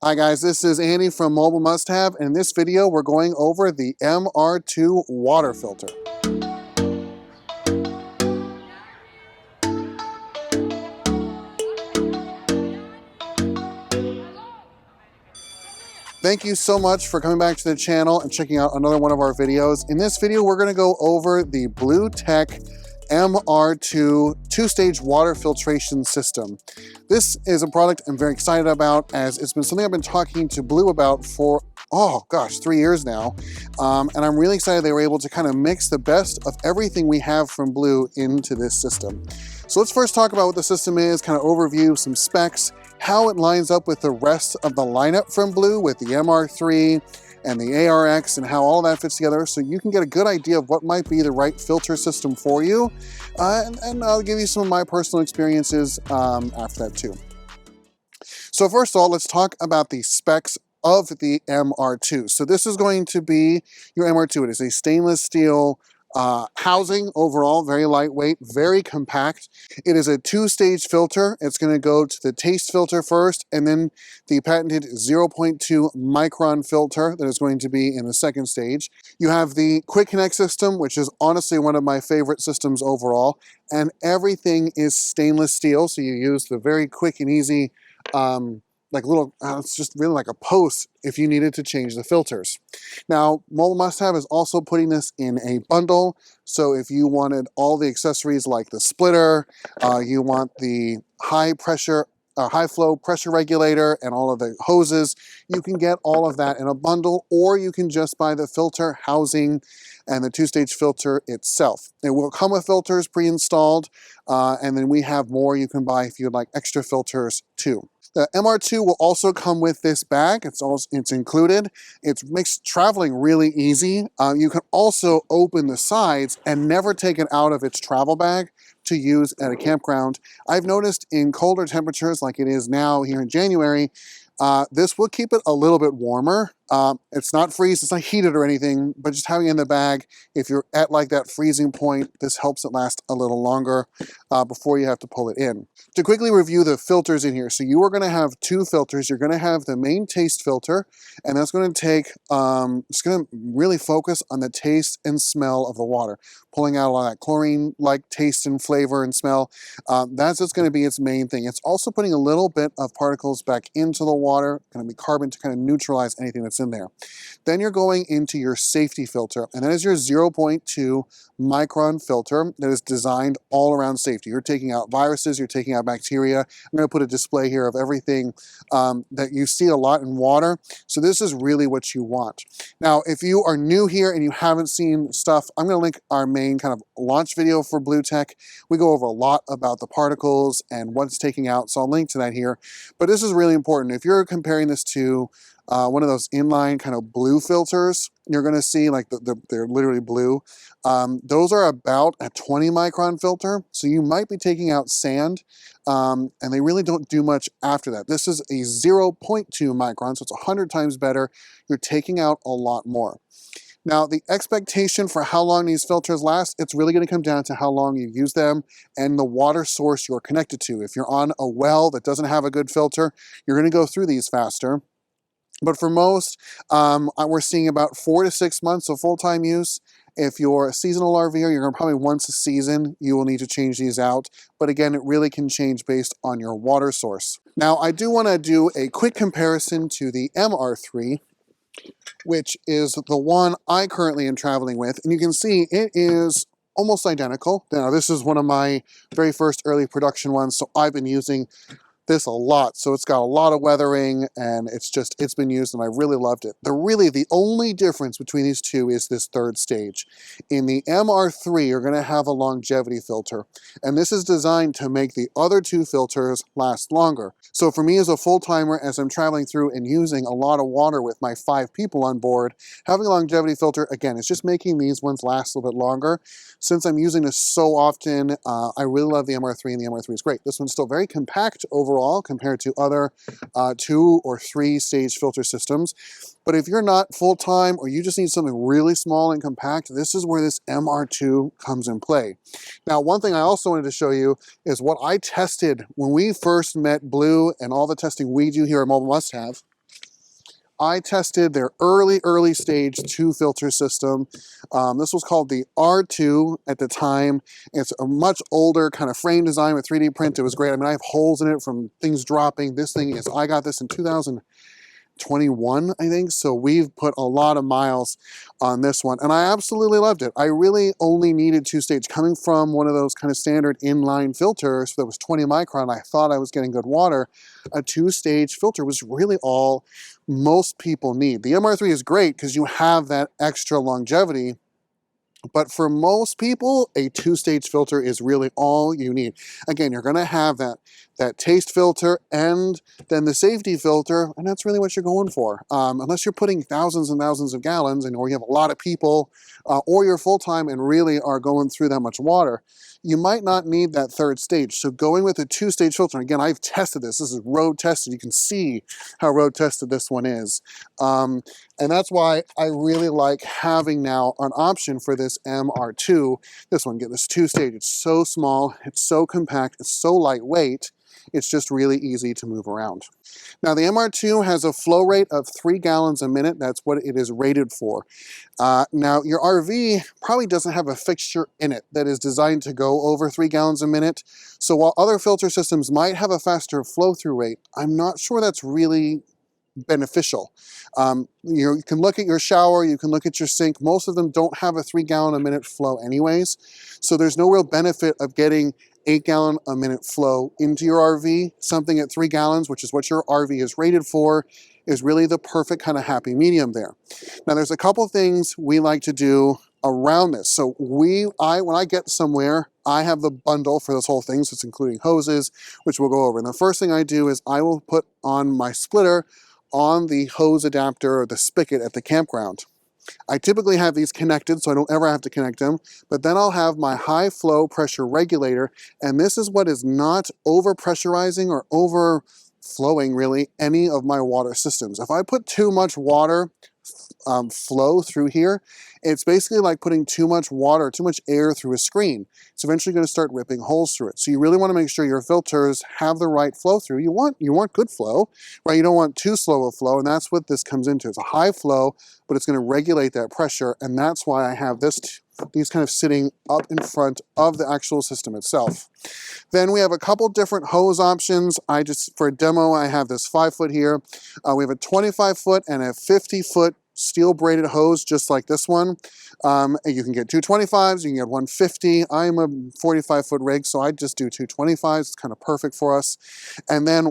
Hi guys, this is Andy from Mobile Must Have, and in this video we're going over the MR2 water filter. Thank you so much for coming back to the channel and checking out another one of our videos. In this video we're going to go over the Blu Tech MR2 two-stage water filtration system. This is a product I'm very excited about, as it's been something I've been talking to Blu about for, 3 years now. And I'm really excited they were able to kind of mix the best of everything we have from Blu into this system. So let's first talk about what the system is, kind of overview, some specs, how it lines up with the rest of the lineup from Blu with the MR3 and the ARX and how all that fits together, so you can get a good idea of what might be the right filter system for you. And I'll give you some of my personal experiences after that too. So first of all, let's talk about the specs of the MR2. So this is going to be your MR2. It is a stainless steel housing overall, very lightweight, very compact. It is a two-stage filter. It's going to go to the taste filter first, and then the patented 0.2 micron filter that is going to be in the second stage. You have the quick connect system, which is honestly one of my favorite systems overall, and everything is stainless steel, so you use the very quick and easy it's just really like a post if you needed to change the filters. Now, Mobile Must Have is also putting this in a bundle, so if you wanted all the accessories like the splitter, you want the high flow pressure regulator and all of the hoses, you can get all of that in a bundle, or you can just buy the filter housing and the two-stage filter itself. It will come with filters pre-installed, and then we have more you can buy if you'd like extra filters too. The MR2 will also come with this bag. It's included. It makes traveling really easy. You can also open the sides and never take it out of its travel bag to use at a campground. I've noticed in colder temperatures like it is now here in January, this will keep it a little bit warmer. It's not it's not heated or anything, but just having it in the bag, if you're at like that freezing point, this helps it last a little longer before you have to pull it in. To quickly review the filters in here, so you are going to have two filters. You're going to have the main taste filter, and that's going to take, it's going to really focus on the taste and smell of the water, pulling out a lot of that chlorine-like taste and flavor and smell. That's just going to be its main thing. It's also putting a little bit of particles back into the water, going to be carbon to kind of neutralize anything that's in there. Then you're going into your safety filter, and that is your 0.2 micron filter that is designed all around safety. You're taking out viruses, you're taking out bacteria. I'm going to put a display here of everything that you see a lot in water. So this is really what you want. Now, if you are new here and you haven't seen stuff, I'm going to link our main kind of launch video for Blu Tech. We go over a lot about the particles and what's taking out, so I'll link to that here. But this is really important. If you're comparing this to one of those inline kind of blue filters, you're going to see like they're literally blue. Those are about a 20 micron filter, so you might be taking out sand, and they really don't do much after that. This is a 0.2 micron, so it's 100 times better. You're taking out a lot more. Now, the expectation for how long these filters last, it's really going to come down to how long you use them and the water source you're connected to. If you're on a well that doesn't have a good filter, you're going to go through these faster. But for most, we're seeing about 4 to 6 months of full-time use. If you're a seasonal RVer, you're going to probably once a season, you will need to change these out. But again, it really can change based on your water source. Now, I do want to do a quick comparison to the MR3, which is the one I currently am traveling with. And you can see it is almost identical. Now, this is one of my very first early production ones, so I've been using this a lot, so it's got a lot of weathering, and it's been used, and I really loved it. The only difference between these two is this third stage. In the MR3, you're going to have a longevity filter, and this is designed to make the other two filters last longer. So for me as a full-timer, as I'm traveling through and using a lot of water with my 5 people on board, having a longevity filter, again, it's just making these ones last a little bit longer. Since I'm using this so often, I really love the MR3, and the MR3 is great. This one's still very compact overall compared to other 2 or 3 stage filter systems. But if you're not full-time or you just need something really small and compact, this is where this MR2 comes in play. Now, one thing I also wanted to show you is what I tested when we first met Blu and all the testing we do here at Mobile Must Have. I tested their early stage 2 filter system. This was called the R2 at the time. It's a much older kind of frame design with 3D print. It was great. I mean, I have holes in it from things dropping. This thing is, I got this in 2021, I think. So we've put a lot of miles on this one, and I absolutely loved it. I really only needed 2-stage. Coming from one of those kind of standard inline filters that was 20 micron, I thought I was getting good water. A 2-stage filter was really all most people need. The MR3 is great because you have that extra longevity, but for most people, a 2-stage filter is really all you need. Again, you're gonna have that taste filter and then the safety filter, and that's really what you're going for. Unless you're putting thousands and thousands of gallons, or you have a lot of people, or you're full-time and really are going through that much water, you might not need that 3rd stage. So going with a 2-stage filter, again, I've tested this. This is road tested. You can see how road tested this one is. And that's why I really like having now an option for this MR2. This one, get this 2-stage. It's so small, it's so compact, it's so lightweight. It's just really easy to move around. Now the MR2 has a flow rate of 3 gallons a minute. That's what it is rated for. Now your RV probably doesn't have a fixture in it that is designed to go over 3 gallons a minute. So while other filter systems might have a faster flow through rate, I'm not sure that's really beneficial. You can look at your shower, you can look at your sink. Most of them don't have a 3 gallon a minute flow anyways. So there's no real benefit of getting 8 gallon a minute flow into your RV. Something at 3 gallons, which is what your RV is rated for, is really the perfect kind of happy medium there. Now there's a couple things we like to do around this. So when I get somewhere, I have the bundle for this whole thing, so it's including hoses, which we'll go over. And the first thing I do is I will put on my splitter on the hose adapter or the spigot at the campground. I typically have these connected so I don't ever have to connect them, but then I'll have my high flow pressure regulator, and this is what is not over pressurizing or overflowing really any of my water systems. If I put too much water flow through here, it's basically like putting too much water, too much air through a screen. It's eventually going to start ripping holes through it. So you really want to make sure your filters have the right flow through. You want good flow, right? You don't want too slow a flow, and that's what this comes into. It's a high flow, but it's going to regulate that pressure, and that's why I have these kind of sitting up in front of the actual system itself. Then we have a couple different hose options. For a demo, I have this 5-foot here. We have a 25-foot and a 50-foot steel braided hose just like this one. You can get 225s, you can get 150. I'm a 45-foot rig, so I just do 225s. It's kind of perfect for us. And then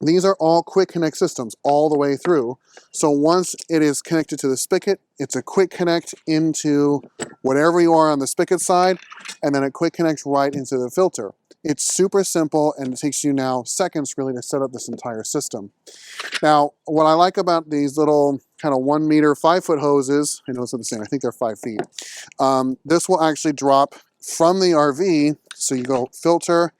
these are all quick connect systems all the way through. So once it is connected to the spigot, it's a quick connect into whatever you are on the spigot side, and then a quick connect right into the filter. It's super simple, and it takes you now seconds really to set up this entire system. Now, what I like about these little kind of 1 meter 5-foot hoses, I know it's not the same, I think they're 5 feet. This will actually drop from the RV. So you go filter,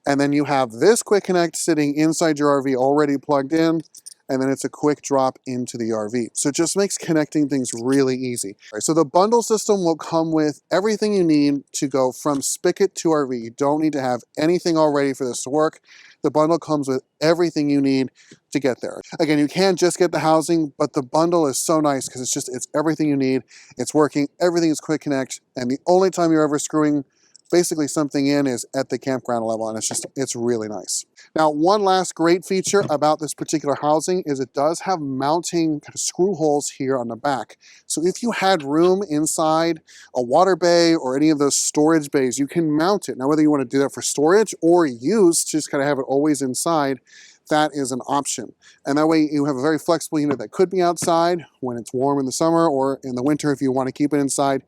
and then you have this quick connect sitting inside your RV already plugged in, and then it's a quick drop into the RV. So it just makes connecting things really easy. Right, so the bundle system will come with everything you need to go from spigot to RV. You don't need to have anything already for this to work. The bundle comes with everything you need to get there. Again, you can't just get the housing, but the bundle is so nice because it's everything you need. It's working, everything is quick connect, and the only time you're ever screwing basically something in is at the campground level, and it's really nice. Now, one last great feature about this particular housing is it does have mounting kind of screw holes here on the back. So if you had room inside a water bay or any of those storage bays, you can mount it. Now, whether you want to do that for storage or use, just kind of have it always inside, that is an option. And that way you have a very flexible unit that could be outside when it's warm in the summer, or in the winter if you want to keep it inside,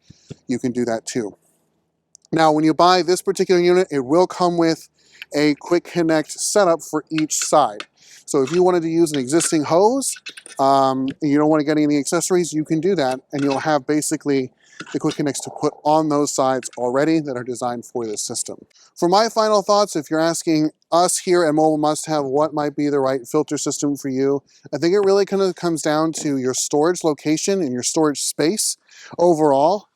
you can do that too. Now, when you buy this particular unit, it will come with a quick connect setup for each side. So if you wanted to use an existing hose, and you don't want to get any accessories, you can do that, and you'll have basically the quick connects to put on those sides already that are designed for this system. For my final thoughts, if you're asking us here at Mobile Must Have what might be the right filter system for you, I think it really kind of comes down to your storage location and your storage space overall,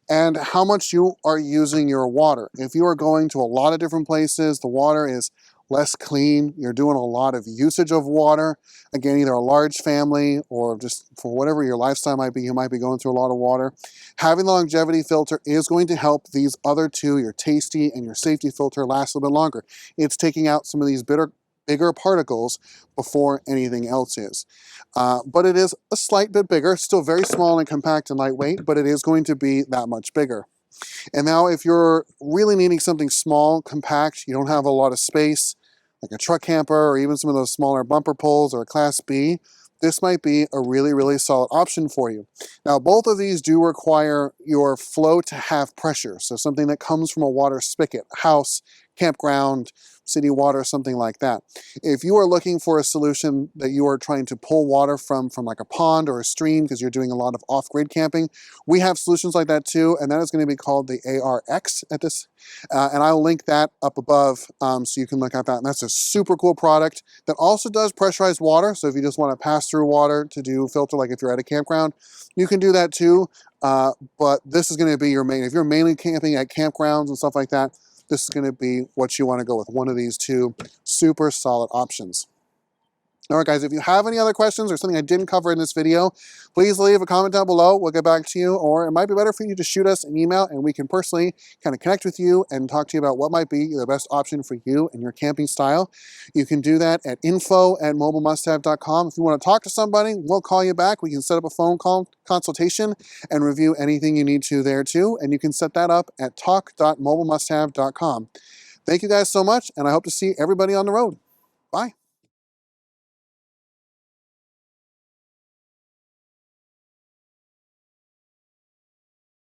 and how much you are using your water. If you are going to a lot of different places, the water is less clean, you're doing a lot of usage of water, again, either a large family or just for whatever your lifestyle might be, you might be going through a lot of water. Having the longevity filter is going to help these other two, your tasty and your safety filter, last a little bit longer. It's taking out some of these bigger particles before anything else is. But it is a slight bit bigger, still very small and compact and lightweight, but it is going to be that much bigger. And now if you're really needing something small, compact, you don't have a lot of space, like a truck camper or even some of those smaller bumper pulls or a Class B, this might be a really, really solid option for you. Now, both of these do require your flow to have pressure, so something that comes from a water spigot, house, campground, city water, something like that. If you are looking for a solution that you are trying to pull water from like a pond or a stream because you're doing a lot of off-grid camping, we have solutions like that too, and that is going to be called the ARX at this. And I'll link that up above so you can look at that. And that's a super cool product that also does pressurized water. So if you just want to pass through water to do filter, like if you're at a campground, you can do that too. But this is going to be your main, if you're mainly camping at campgrounds and stuff like that, this is going to be what you want to go with, one of these two super solid options. All right, guys, if you have any other questions or something I didn't cover in this video, please leave a comment down below. We'll get back to you, or it might be better for you to shoot us an email and we can personally kind of connect with you and talk to you about what might be the best option for you and your camping style. You can do that at info@mobilemusthave.com. If you want to talk to somebody, we'll call you back. We can set up a phone call consultation and review anything you need to there too, and you can set that up at talk.mobilemusthave.com. Thank you guys so much, and I hope to see everybody on the road. Bye.